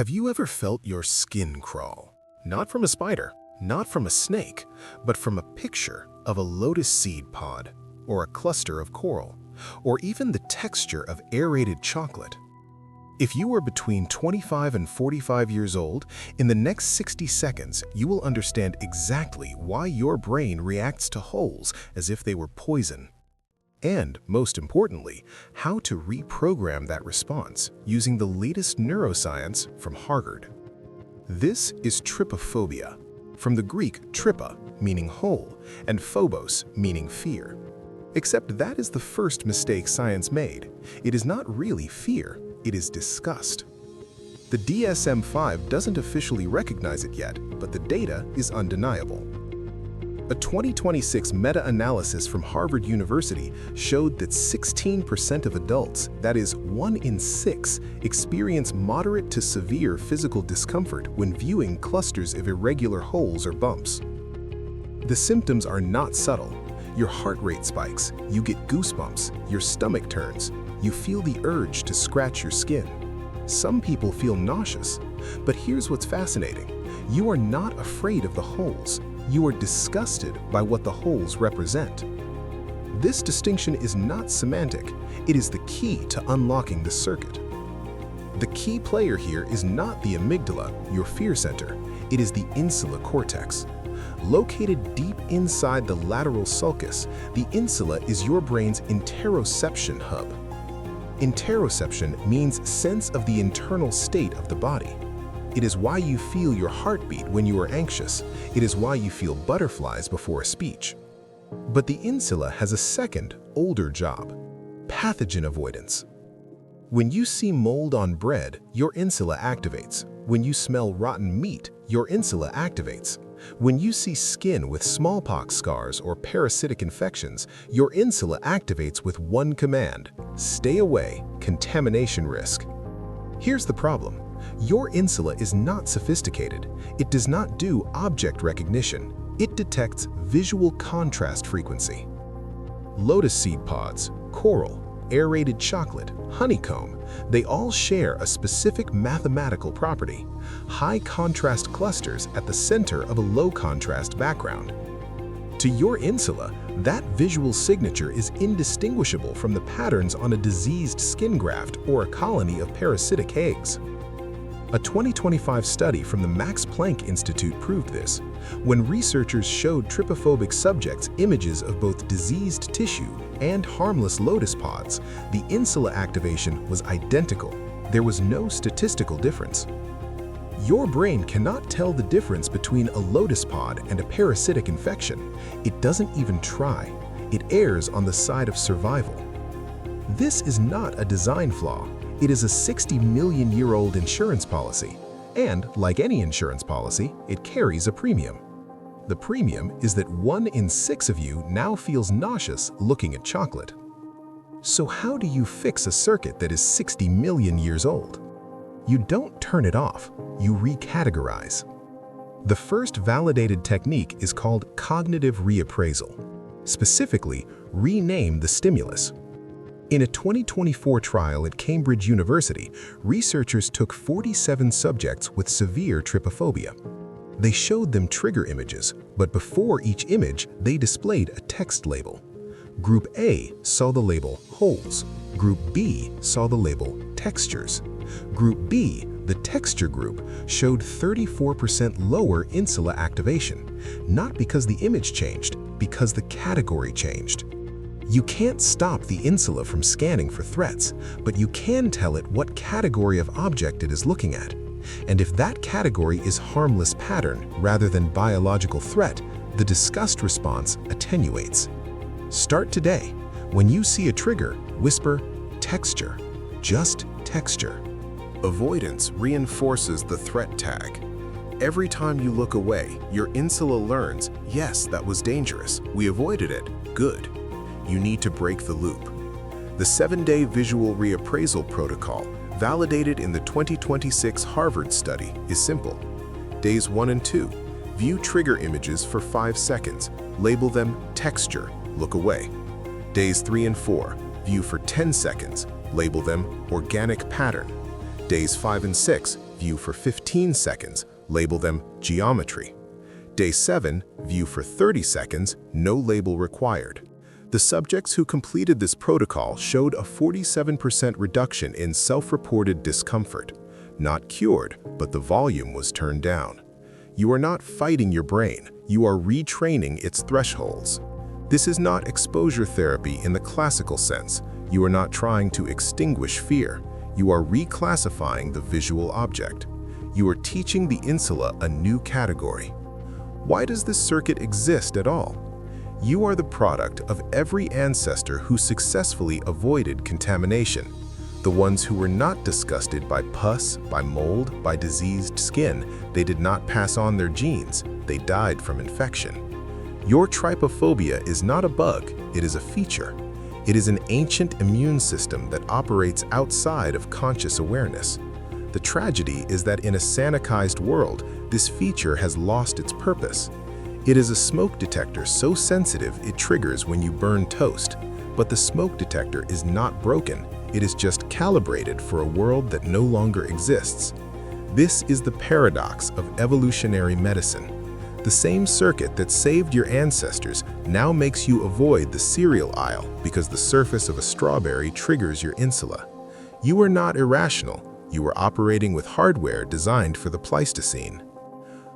Have you ever felt your skin crawl? Not from a spider, not from a snake, but from a picture of a lotus seed pod, or a cluster of coral, or even the texture of aerated chocolate. If you are between 25 and 45 years old, in the next 60 seconds, you will understand exactly why your brain reacts to holes as if they were poison. And, most importantly, how to reprogram that response using the latest neuroscience from Harvard. This is trypophobia, from the Greek trypa, meaning hole, and phobos, meaning fear. Except that is the first mistake science made. It is not really fear, it is disgust. The DSM-5 doesn't officially recognize it yet, but the data is undeniable. A 2026 meta-analysis from Harvard University showed that 16% of adults, that is 1 in 6, experience moderate to severe physical discomfort when viewing clusters of irregular holes or bumps. The symptoms are not subtle. Your heart rate spikes, you get goosebumps, your stomach turns, you feel the urge to scratch your skin. Some people feel nauseous, but here's what's fascinating. You are not afraid of the holes. You are disgusted by what the holes represent. This distinction is not semantic, it is the key to unlocking the circuit. The key player here is not the amygdala, your fear center, it is the Insula Cortex. Located deep inside the lateral sulcus, the insula is your brain's interoception hub. Interoception means sense of the internal state of the body. It is why you feel your heartbeat when you are anxious. It is why you feel butterflies before a speech. But the insula has a second, older job: pathogen avoidance. When you see mold on bread, your insula activates. When you smell rotten meat, your insula activates. When you see skin with smallpox scars or parasitic infections, your insula activates with one command: stay away, contamination risk. Here's the problem. Your insula is not sophisticated. It does not do object recognition. It detects visual contrast frequency. Lotus seed pods, coral, aerated chocolate, honeycomb, they all share a specific mathematical property: high contrast clusters at the center of a low contrast background. To your insula, that visual signature is indistinguishable from the patterns on a diseased skin graft or a colony of parasitic eggs. A 2025 study from the Max Planck Institute proved this. When researchers showed trypophobic subjects images of both diseased tissue and harmless lotus pods, the insula activation was identical. There was no statistical difference. Your brain cannot tell the difference between a lotus pod and a parasitic infection. It doesn't even try. It errs on the side of survival. This is not a design flaw. It is a 60-million-year-old insurance policy, and like any insurance policy, it carries a premium. The premium is that 1 in 6 of you now feels nauseous looking at chocolate. So how do you fix a circuit that is 60 million years old? You don't turn it off, you recategorize. The first validated technique is called cognitive reappraisal. Specifically, rename the stimulus. In a 2024 trial at Cambridge University, researchers took 47 subjects with severe trypophobia. They showed them trigger images, but before each image, they displayed a text label. Group A saw the label holes. Group B saw the label textures. Group B, the texture group, showed 34% lower insula activation, not because the image changed, because the category changed. You can't stop the insula from scanning for threats, but you can tell it what category of object it is looking at. And if that category is harmless pattern rather than biological threat, the disgust response attenuates. Start today. When you see a trigger, whisper, texture, just texture. Avoidance reinforces the threat tag. Every time you look away, your insula learns, yes, that was dangerous. We avoided it. Good. You need to break the loop. The 7-day visual reappraisal protocol, validated in the 2026 Harvard study, is simple. Days 1 and 2, view trigger images for 5 seconds. Label them texture, look away. Days 3 and 4, view for 10 seconds. Label them organic pattern. Days 5 and 6, view for 15 seconds, label them geometry. Day 7, view for 30 seconds, no label required. The subjects who completed this protocol showed a 47% reduction in self-reported discomfort. Not cured, but the volume was turned down. You are not fighting your brain, you are retraining its thresholds. This is not exposure therapy in the classical sense. You are not trying to extinguish fear. You are reclassifying the visual object. You are teaching the insula a new category. Why does this circuit exist at all? You are the product of every ancestor who successfully avoided contamination. The ones who were not disgusted by pus, by mold, by diseased skin, they did not pass on their genes, they died from infection. Your trypophobia is not a bug, it is a feature. It is an ancient immune system that operates outside of conscious awareness. The tragedy is that in a sanitized world, this feature has lost its purpose. It is a smoke detector so sensitive it triggers when you burn toast. But the smoke detector is not broken, it is just calibrated for a world that no longer exists. This is the paradox of evolutionary medicine. The same circuit that saved your ancestors now makes you avoid the cereal aisle because the surface of a strawberry triggers your insula. You are not irrational, you are operating with hardware designed for the Pleistocene.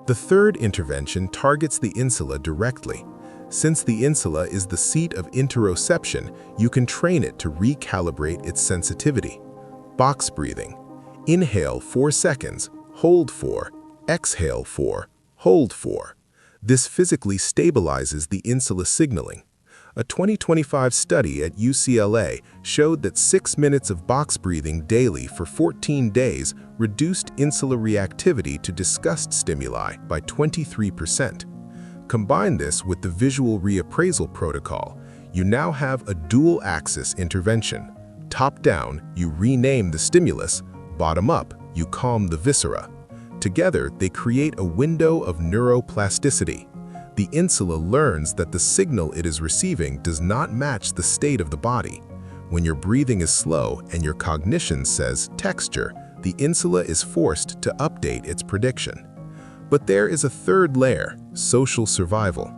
The third intervention targets the insula directly. Since the insula is the seat of interoception, you can train it to recalibrate its sensitivity. Box breathing. Inhale 4 seconds, hold 4, exhale 4, hold 4. This physically stabilizes the insula signaling. A 2025 study at UCLA showed that 6 minutes of box breathing daily for 14 days reduced insula reactivity to disgust stimuli by 23%. Combine this with the visual reappraisal protocol, you now have a dual-axis intervention. Top-down, you rename the stimulus, bottom-up, you calm the viscera. Together, they create a window of neuroplasticity. The insula learns that the signal it is receiving does not match the state of the body. When your breathing is slow and your cognition says texture, the insula is forced to update its prediction. But there is a third layer, social survival.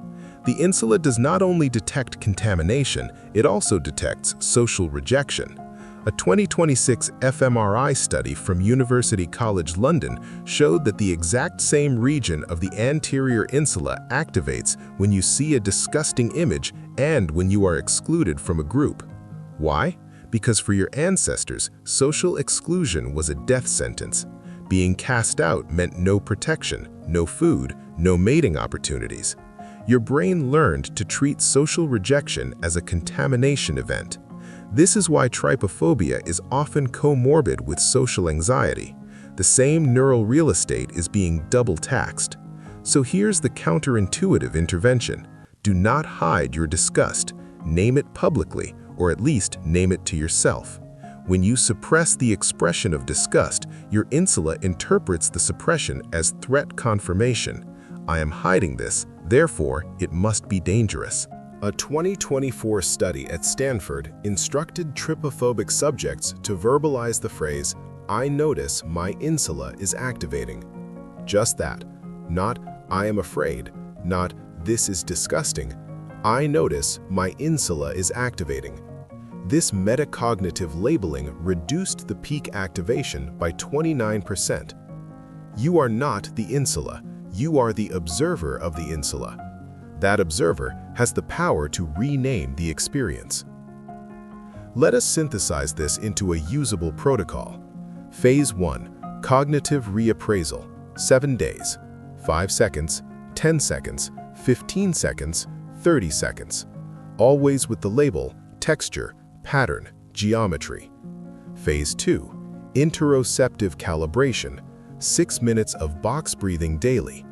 The insula does not only detect contamination, it also detects social rejection. A 2026 fMRI study from University College London showed that the exact same region of the anterior insula activates when you see a disgusting image and when you are excluded from a group. Why? Because for your ancestors, social exclusion was a death sentence. Being cast out meant no protection, no food, no mating opportunities. Your brain learned to treat social rejection as a contamination event. This is why trypophobia is often comorbid with social anxiety. The same neural real estate is being double taxed. So here's the counterintuitive intervention. Do not hide your disgust. Name it publicly, or at least name it to yourself. When you suppress the expression of disgust, your insula interprets the suppression as threat confirmation. I am hiding this, therefore it must be dangerous. A 2024 study at Stanford instructed trypophobic subjects to verbalize the phrase, "I notice my insula is activating." Just that. Not, "I am afraid," not, "This is disgusting." I notice my insula is activating. This metacognitive labeling reduced the peak activation by 29%. You are not the insula, you are the observer of the insula. That observer has the power to rename the experience. Let us synthesize this into a usable protocol. Phase 1, cognitive reappraisal, 7 days, 5 seconds, 10 seconds, 15 seconds, 30 seconds. Always with the label, texture, pattern, geometry. Phase 2, interoceptive calibration, 6 minutes of box breathing daily.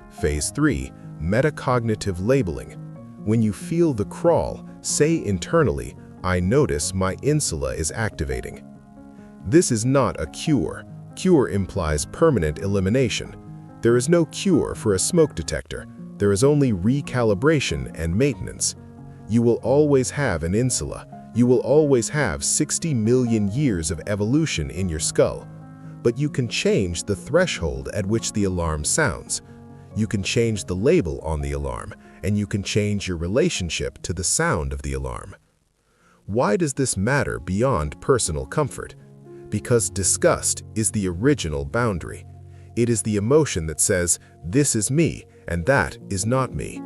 Phase 3, metacognitive labeling. When you feel the crawl, say internally, "I notice my insula is activating." This is not a cure. Cure implies permanent elimination. There is no cure for a smoke detector. There is only recalibration and maintenance. You will always have an insula. You will always have 60 million years of evolution in your skull. but you can change the threshold at which the alarm sounds. You can change the label on the alarm, and you can change your relationship to the sound of the alarm. Why does this matter beyond personal comfort? Because disgust is the original boundary. It is the emotion that says, this is me, and that is not me.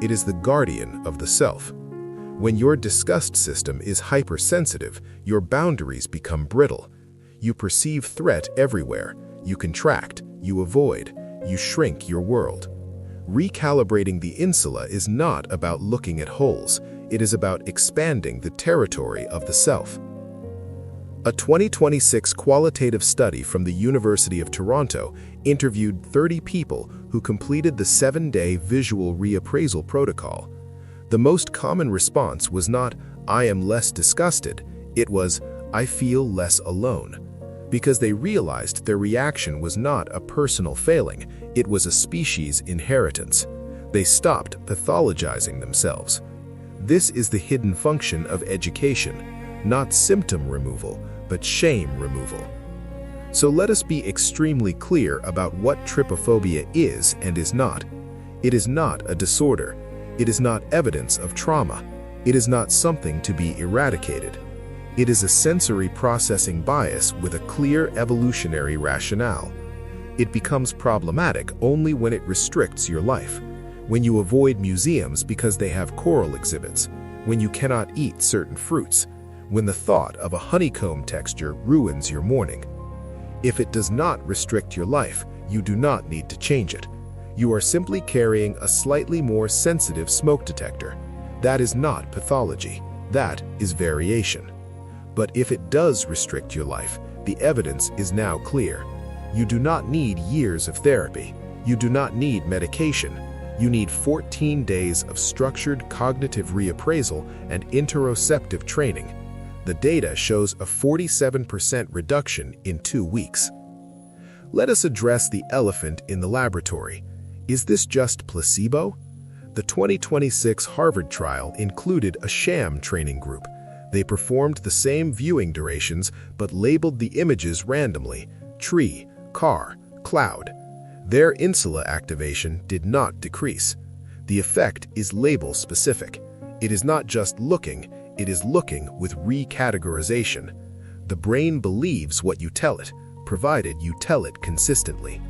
It is the guardian of the self. When your disgust system is hypersensitive, your boundaries become brittle. You perceive threat everywhere. You contract, you avoid, you shrink your world. Recalibrating the insula is not about looking at holes. It is about expanding the territory of the self. A 2026 qualitative study from the University of Toronto interviewed 30 people who completed the 7-day visual reappraisal protocol. The most common response was not, "I am less disgusted." It was, "I feel less alone." Because they realized their reaction was not a personal failing, it was a species inheritance. They stopped pathologizing themselves. This is the hidden function of education, not symptom removal, but shame removal. So let us be extremely clear about what trypophobia is and is not. It is not a disorder. It is not evidence of trauma. It is not something to be eradicated. It is a sensory processing bias with a clear evolutionary rationale. It becomes problematic only when it restricts your life. When you avoid museums because they have coral exhibits, when you cannot eat certain fruits, when the thought of a honeycomb texture ruins your morning. If it does not restrict your life, you do not need to change it. You are simply carrying a slightly more sensitive smoke detector. That is not pathology. That is variation. But if it does restrict your life, the evidence is now clear. You do not need years of therapy. You do not need medication. You need 14 days of structured cognitive reappraisal and interoceptive training. The data shows a 47% reduction in 2 weeks. Let us address the elephant in the laboratory. Is this just placebo? The 2026 Harvard trial included a sham training group. They performed the same viewing durations but labeled the images randomly: tree, car, cloud. Their insula activation did not decrease. The effect is label-specific. It is not just looking, it is looking with recategorization. The brain believes what you tell it, provided you tell it consistently.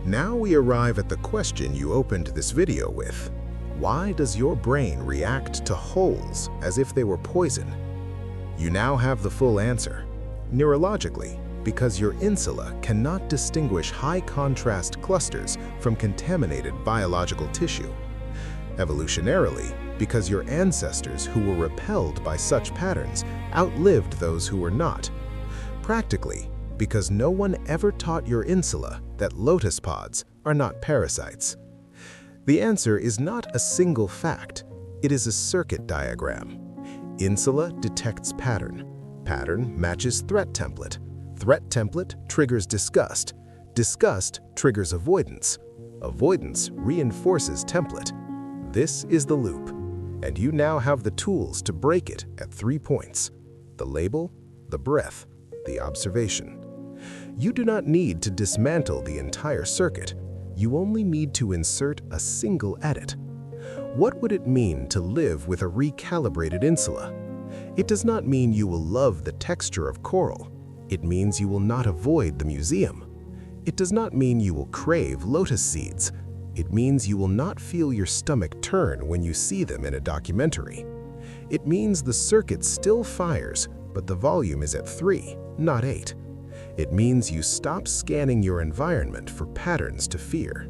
Now we arrive at the question you opened this video with. Why does your brain react to holes as if they were poison? You now have the full answer. Neurologically, because your insula cannot distinguish high-contrast clusters from contaminated biological tissue. Evolutionarily, because your ancestors who were repelled by such patterns outlived those who were not. Practically, because no one ever taught your insula that lotus pods are not parasites. The answer is not a single fact. It is a circuit diagram. Insula detects pattern. Pattern matches threat template. Threat template triggers disgust. Disgust triggers avoidance. Avoidance reinforces template. This is the loop, and you now have the tools to break it at 3 points: the label, the breath, the observation. You do not need to dismantle the entire circuit. You only need to insert a single edit. What would it mean to live with a recalibrated insula? It does not mean you will love the texture of coral. It means you will not avoid the museum. It does not mean you will crave lotus seeds. It means you will not feel your stomach turn when you see them in a documentary. It means the circuit still fires, but the volume is at 3, not 8. It means you stop scanning your environment for patterns to fear.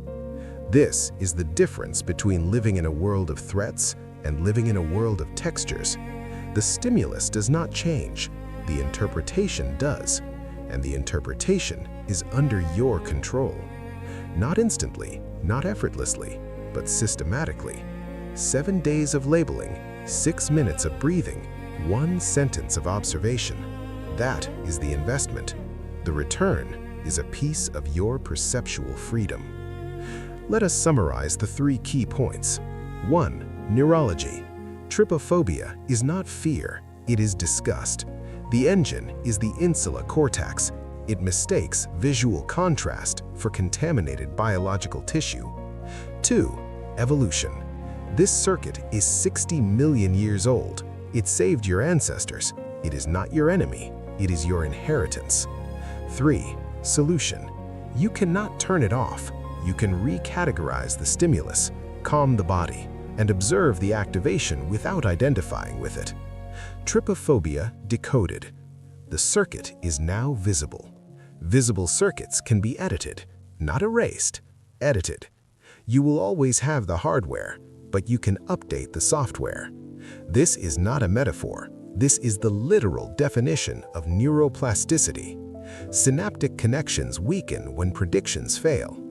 This is the difference between living in a world of threats and living in a world of textures. The stimulus does not change, the interpretation does, and the interpretation is under your control. Not instantly, not effortlessly, but systematically. 7 days of labeling, 6 minutes of breathing, 1 sentence of observation. That is the investment. The return is a piece of your perceptual freedom. Let us summarize the 3 key points. 1. Neurology. Trypophobia is not fear, it is disgust. The engine is the Insula Cortex. It mistakes visual contrast for contaminated biological tissue. 2. Evolution. This circuit is 60 million years old. It saved your ancestors. It is not your enemy. It is your inheritance. 3. Solution. You cannot turn it off. You can recategorize the stimulus, calm the body, and observe the activation without identifying with it. Trypophobia decoded. The circuit is now visible. Visible circuits can be edited, not erased, edited. You will always have the hardware, but you can update the software. This is not a metaphor. This is the literal definition of neuroplasticity. Synaptic connections weaken when predictions fail.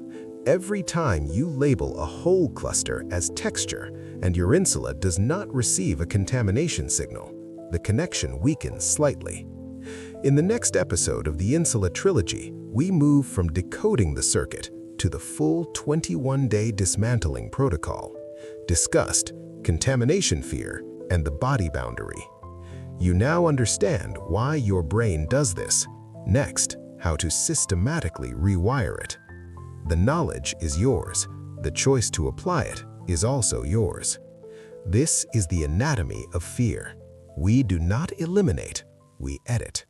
Every time you label a whole cluster as texture and your insula does not receive a contamination signal, the connection weakens slightly. In the next episode of the Insula trilogy, we move from decoding the circuit to the full 21-day dismantling protocol. Disgust, contamination fear, and the body boundary. You now understand why your brain does this. Next, how to systematically rewire it. The knowledge is yours. The choice to apply it is also yours. This is the anatomy of fear. We do not eliminate, we edit.